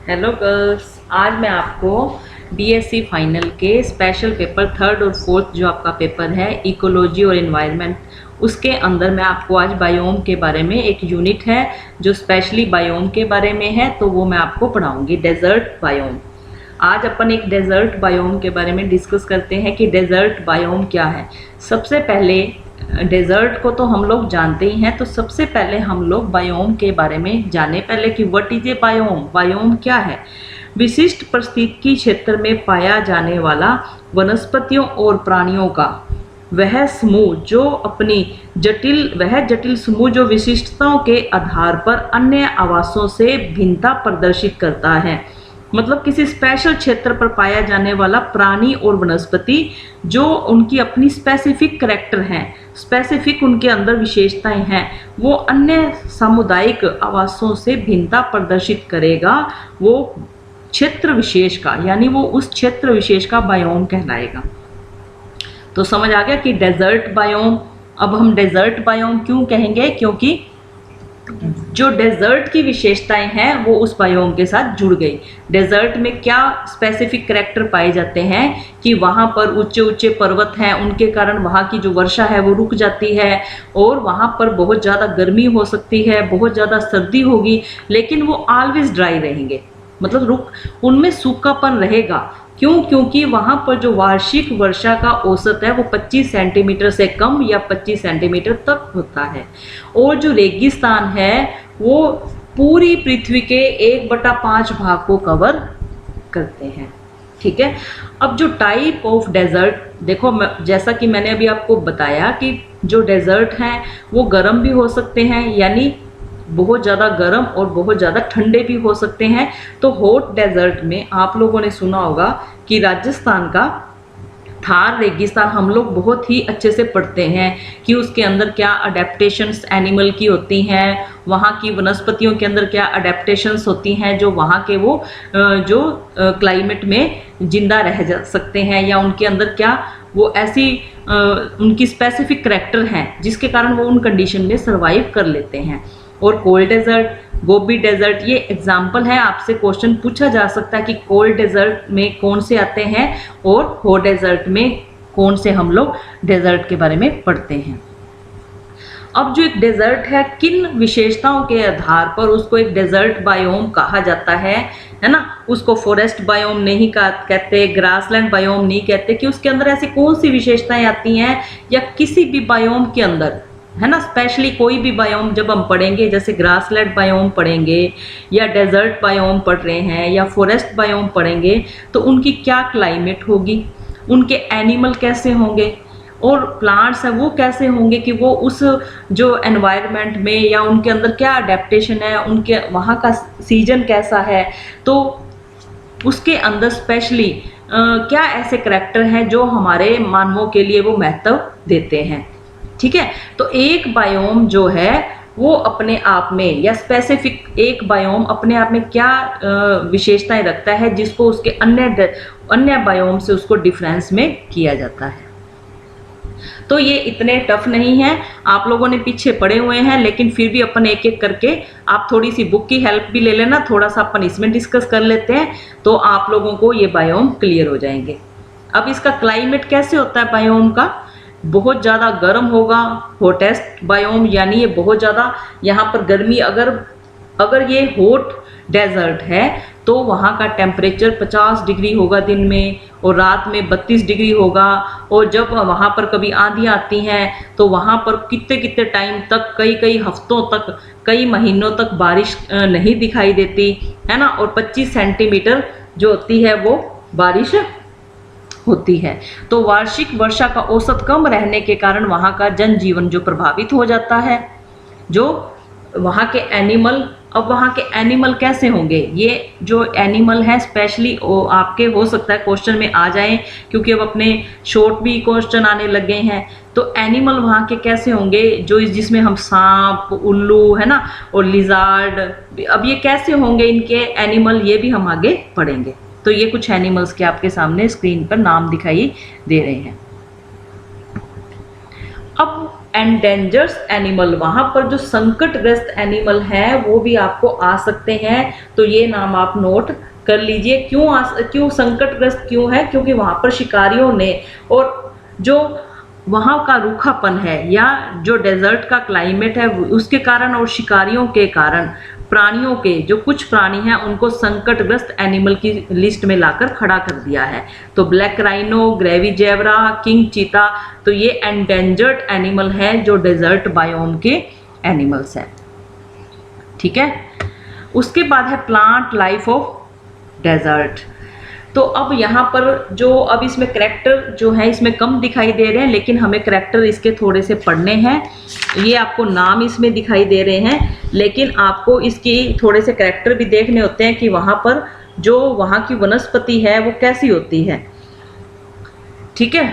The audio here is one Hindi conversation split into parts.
हेलो गर्ल्स, आज मैं आपको बीएससी फाइनल के स्पेशल पेपर थर्ड और फोर्थ जो आपका पेपर है इकोलॉजी और एनवायरनमेंट, उसके अंदर मैं आपको आज बायोम के बारे में एक यूनिट है जो स्पेशली बायोम के बारे में है, तो वो मैं आपको पढ़ाऊंगी। Desert biome. आज अपन एक डेजर्ट बायोम के बारे में डिस्कस करते हैं कि डेजर्ट बायोम क्या है। सबसे पहले डेजर्ट को तो हम लोग जानते ही हैं, तो सबसे पहले हम लोग बायोम के बारे में जाने पहले कि what is a biome. Biome क्या है? विशिष्ट पारिस्थितिकी क्षेत्र में पाया जाने वाला वनस्पतियों और प्राणियों का वह समूह जो अपनी जटिल समूह जो विशिष्टताओं के आधार पर अन्य आवासों से भिन्नता प्रदर्शित करता है। मतलब किसी स्पेशल क्षेत्र पर पाया जाने वाला प्राणी और वनस्पति जो उनकी अपनी स्पेसिफिक करैक्टर हैं, स्पेसिफिक उनके अंदर विशेषताएं हैं, वो अन्य सामुदायिक आवासों से भिन्नता प्रदर्शित करेगा। वो क्षेत्र विशेष का, यानी वो उस क्षेत्र विशेष का बायोम कहलाएगा। तो समझ आ गया कि डेजर्ट बायोम। अब हम डेजर्ट बायोम क्यों कहेंगे? क्योंकि जो डेजर्ट की विशेषताएं हैं वो उस बायोम के साथ जुड़ गई। डेजर्ट में क्या स्पेसिफिक करैक्टर पाए जाते हैं कि वहाँ पर ऊंचे ऊंचे पर्वत हैं, उनके कारण वहाँ की जो वर्षा है वो रुक जाती है, और वहाँ पर बहुत ज़्यादा गर्मी हो सकती है, बहुत ज़्यादा सर्दी होगी, लेकिन वो ऑलवेज ड्राई रहेंगे। मतलब उनमें सूखापन रहेगा। क्यों? क्योंकि वहाँ पर जो वार्षिक वर्षा का औसत है वो 25 सेंटीमीटर से कम या 25 सेंटीमीटर तक होता है। और जो रेगिस्तान है वो पूरी पृथ्वी के 1/5 भाग को कवर करते हैं। ठीक है। अब जो टाइप ऑफ डेजर्ट देखो, जैसा कि मैंने अभी आपको बताया कि जो डेजर्ट हैं वो गर्म भी हो सकते हैं, यानी बहुत ज़्यादा गर्म और बहुत ज़्यादा ठंडे भी हो सकते हैं। तो हॉट डेजर्ट में आप लोगों ने सुना होगा कि राजस्थान का थार रेगिस्तान हम लोग बहुत ही अच्छे से पढ़ते हैं कि उसके अंदर क्या अडेप्टेशंस एनिमल की होती हैं, वहाँ की वनस्पतियों के अंदर क्या अडेप्टेशंस होती हैं जो वहाँ के वो जो क्लाइमेट में जिंदा रह जा सकते हैं, या उनके अंदर क्या वो ऐसी उनकी स्पेसिफिक करैक्टर हैं जिसके कारण वो उन कंडीशन में सर्वाइव कर लेते हैं। और कोल्ड डेजर्ट, गोबी डेजर्ट, ये एग्जाम्पल है। आपसे क्वेश्चन पूछा जा सकता है कि कोल्ड डेजर्ट में कौन से आते हैं और हॉट डेजर्ट में कौन से हम लोग डेजर्ट के बारे में पढ़ते हैं। अब जो एक डेजर्ट है, किन विशेषताओं के आधार पर उसको एक डेजर्ट बायोम कहा जाता है ना? उसको फॉरेस्ट बायोम नहीं कहते, ग्रासलैंड बायोम नहीं कहते, कि उसके अंदर ऐसी कौन सी विशेषताएं आती हैं, या किसी भी बायोम के अंदर, है ना, स्पेशली कोई भी बायोम जब हम पढ़ेंगे, जैसे ग्रासलैंड बायोम पढ़ेंगे या डेजर्ट बायोम पढ़ रहे हैं या फॉरेस्ट बायोम पढ़ेंगे, तो उनकी क्या क्लाइमेट होगी, उनके एनिमल कैसे होंगे, और प्लांट्स हैं वो कैसे होंगे, कि वो उस जो एनवायरनमेंट में या उनके अंदर क्या अडेप्टेशन है, उनके वहाँ का सीजन कैसा है, तो उसके अंदर स्पेशली क्या ऐसे करैक्टर हैं जो हमारे मानवों के लिए वो महत्व देते हैं। ठीक है। तो एक बायोम जो है वो अपने आप में, या स्पेसिफिक एक बायोम अपने आप में क्या विशेषताएं रखता है जिसको उसके अन्य बायोम से उसको डिफरेंस में किया जाता है। तो ये इतने टफ नहीं है, आप लोगों ने पीछे पढ़े हुए हैं, लेकिन फिर भी अपन एक एक करके, आप थोड़ी सी बुक की हेल्प भी ले लेना, थोड़ा सा अपन इसमें डिस्कस कर लेते हैं, तो आप लोगों को ये बायोम क्लियर हो जाएंगे। अब इसका क्लाइमेट कैसे होता है बायोम का? बहुत ज़्यादा गर्म होगा, हॉटेस्ट बायोम, यानी ये बहुत ज़्यादा यहाँ पर गर्मी, अगर ये हॉट डेजर्ट है तो वहाँ का टेम्परेचर 50 डिग्री होगा दिन में, और रात में 32 डिग्री होगा। और जब वहाँ पर कभी आंधी आती हैं तो वहाँ पर कितने कितने टाइम तक, कई हफ्तों तक, कई महीनों तक बारिश नहीं दिखाई देती, है ना। और 25 सेंटीमीटर जो होती है वो बारिश होती है। तो वार्षिक वर्षा का औसत कम रहने के कारण वहाँ का जनजीवन जो प्रभावित हो जाता है, जो वहाँ के एनिमल, अब वहाँ के एनिमल कैसे होंगे? ये जो एनिमल है स्पेशली वो आपके हो सकता है क्वेश्चन में आ जाएं, क्योंकि अब अपने शॉर्ट भी क्वेश्चन आने लगे हैं। तो एनिमल वहाँ के कैसे होंगे, जो जिसमें हम सांप, उल्लू, है ना, और लिजार्ड, अब ये कैसे होंगे इनके एनिमल, ये भी हम आगे पढ़ेंगे। तो ये कुछ एनिमल्स के आपके सामने स्क्रीन पर नाम दिखाई दे रहे हैं। अब एंडेंजर्स एनिमल, वहां पर जो संकटग्रस्त एनिमल है वो भी आपको आ सकते हैं, तो ये नाम आप नोट कर लीजिए। क्यों संकटग्रस्त क्यों है? क्योंकि वहां पर शिकारियों ने, और जो वहां का रूखापन है या जो डेजर्ट का क्लाइमेट है उसके कारण और शिकारियों के कारण प्राणियों के, जो कुछ प्राणी हैं उनको संकटग्रस्त एनिमल की लिस्ट में लाकर खड़ा कर दिया है। तो black rhino, gravy zebra, king चीता, तो ये एंडेंजर्ड एनिमल है जो डेजर्ट बायोम के एनिमल्स हैं। ठीक है, उसके बाद है प्लांट लाइफ ऑफ डेजर्ट। तो अब यहाँ पर जो अब इसमें करैक्टर जो है इसमें कम दिखाई दे रहे हैं, लेकिन हमें करैक्टर इसके थोड़े से पढ़ने हैं। ये आपको नाम इसमें दिखाई दे रहे हैं, लेकिन आपको इसकी थोड़े से करैक्टर भी देखने होते हैं कि वहाँ पर जो वहाँ की वनस्पति है वो कैसी होती है। ठीक है,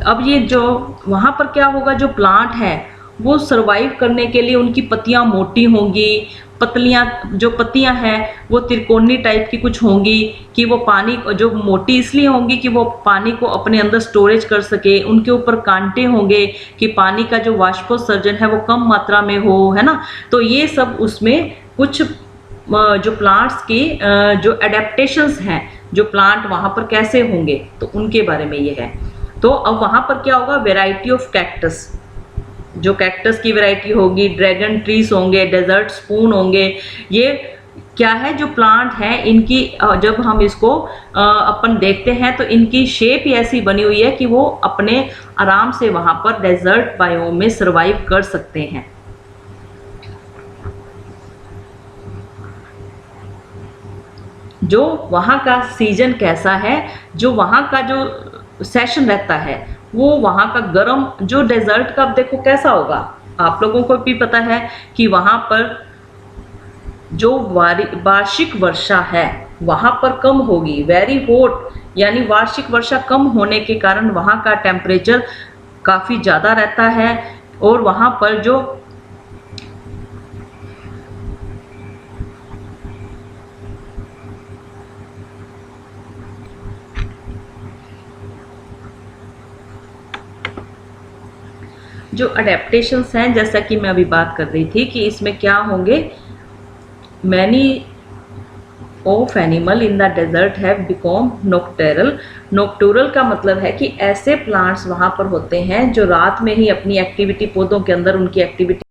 अब ये जो वहाँ पर क्या होगा, जो प्लांट है वो सरवाइव करने के लिए उनकी पत्तियां मोटी होंगी, जो पत्तियां हैं वो त्रिकोणीय टाइप की कुछ होंगी, कि वो पानी जो मोटी इसलिए होंगी कि वो पानी को अपने अंदर स्टोरेज कर सके। उनके ऊपर कांटे होंगे कि पानी का जो वाष्पोत्सर्जन है वो कम मात्रा में हो, है ना। तो ये सब उसमें कुछ जो प्लांट्स की जो एडेप्टेशंस हैं, जो प्लांट वहाँ पर कैसे होंगे तो उनके बारे में ये है। तो अब वहाँ पर क्या होगा, वेराइटी ऑफ कैक्टस, जो कैक्टस की वैरायटी होगी, ड्रैगन ट्रीज होंगे, डेजर्ट स्पून होंगे। ये क्या है, जो प्लांट है इनकी जब हम इसको अपन देखते हैं तो इनकी शेप ही ऐसी बनी हुई है कि वो अपने आराम से वहां पर डेजर्ट बायोम में सरवाइव कर सकते हैं। जो वहां का सीजन कैसा है, जो वहां का जो सेशन रहता है वो वहाँ का गर्म, जो डेजर्ट का देखो कैसा होगा, आप लोगों को भी पता है कि वहाँ पर जो वार्षिक वर्षा है वहाँ पर कम होगी, वेरी हॉट, यानी वार्षिक वर्षा कम होने के कारण वहाँ का टेम्परेचर काफ़ी ज़्यादा रहता है। और वहाँ पर जो अडेप्टेशंस हैं, जैसा कि मैं अभी बात कर रही थी कि इसमें क्या होंगे, many of animal in the desert have become nocturnal. Nocturnal का मतलब है कि ऐसे प्लांट्स वहाँ पर होते हैं जो रात में ही अपनी एक्टिविटी, पौधों के अंदर उनकी एक्टिविटी